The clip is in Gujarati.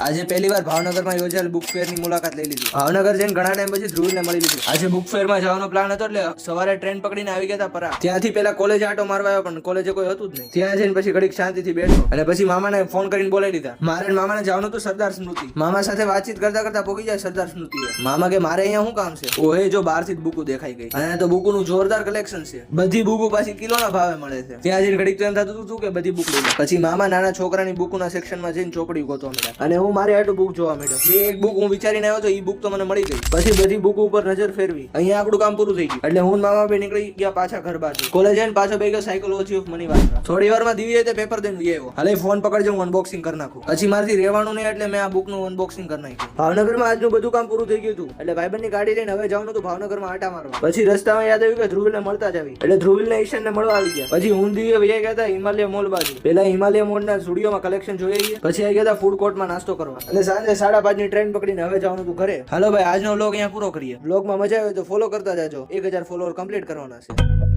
આજે પહેલી વાર ભાવનગરમાં યોજાયેલ બુક ફેર ની મુલાકાત લઈ લીધી. ભાવનગર જઈને ઘણા ટાઈમ પછી ધ્રુવને મળી લીધું. આજે બુક ફેર માં જવાનો પ્લાન હતો એટલે સવારે ટ્રેન પકડીને આવી ગયા હતા પરા. ત્યાંથી પેલા કોલેજ આટો મારવા આવ્યો પણ કોલેજે કોઈ હતું જ નહીં. ત્યાં જઈને પછી ઘડીક શાંતિથી બેઠો અને પછી મામાને ફોન કરીને બોલાવી લીધા. મારે મામાને જવાનું હતું સરદાર સ્મૃતિ. મામા સાથે વાતચીત કરતા કરતા પોગી જાય સરદાર સ્મૃતિ. મામા કે મારે અહીંયા શું કામ છે? ઓહે જો બહારથી જ બુકો દેખાઈ ગઈ અને તો બુકોનું જોરદાર કલેક્શન છે. બધી બુકો પાછી કિલોના ભાવે મળે છે. ત્યાં જઈને ઘડીક તો એમ થતું હતું કે બધી બુક લઈ લો. પછી મામા નાના છોકરાની બુકોના સેક્શનમાં જઈને ચોપડી ગોતવા માંડ્યા અને હું મારે આટલું બુક જોવા માંડ્યો. એક બુક હું વિચારીને આવ્યો તો એ બુક તો મને મળી ગઈ. પછી બધી બુક ઉપર નજર ફેરવી. અહીંયા આપણું કામ પૂરું થઈ ગયું એટલે હું મામા બે નીકળી ગયા પાછા ઘર બાજુ. કોલેજ જઈને પાછો બે ગયો સાયકોલોજી ઓફ મની વાંચવા. થોડી વારમાં દિવ્ય તે પેપર દઈને લઈ આવ્યો. હાલે ફોન પકડજો હું અનબોક્સિંગ કરી નાખું. પછી મારથી રહેવાનું નહીં એટલે મેં આ બુકનું અનબોક્સિંગ કરી નાખ્યું. ભાવનગરમાં આજનું બધું કામ પૂરું થઈ ગયું હતું એટલે ભાઈબંધની ગાડી લઈને હવે જવાનું હતું ભાવનગરમાં આટા મારવા. પછી રસ્તામાં યાદ આવ્યું કે ધ્રુવને મળતા જ આવી એટલે ધ્રુવને ઈશાનને મળવા આવી ગયા. પછી હું દિવ્ય વૈયા ગયા હતા હિમાલય મોલ બાજુ. પેલા હિમાલય મોલના સ્ટુડિયોમાં કલેક્શન જોઈએ પછી આવી ગયા હતા ફૂડ કોર્ટમાં નાસ્તો કરવા અને સાંજે 5:30 ની ટ્રેન પકડીને હવે જવાનું હતું ઘરે. હાલો ભાઈ આજનો વ્લોગ અહીંયા પૂરો કરીએ. વ્લોગમાં મજા આવે તો ફોલો કરતા જાજો. 1000 ફોલોવર કમ્પ્લીટ કરવાના છે.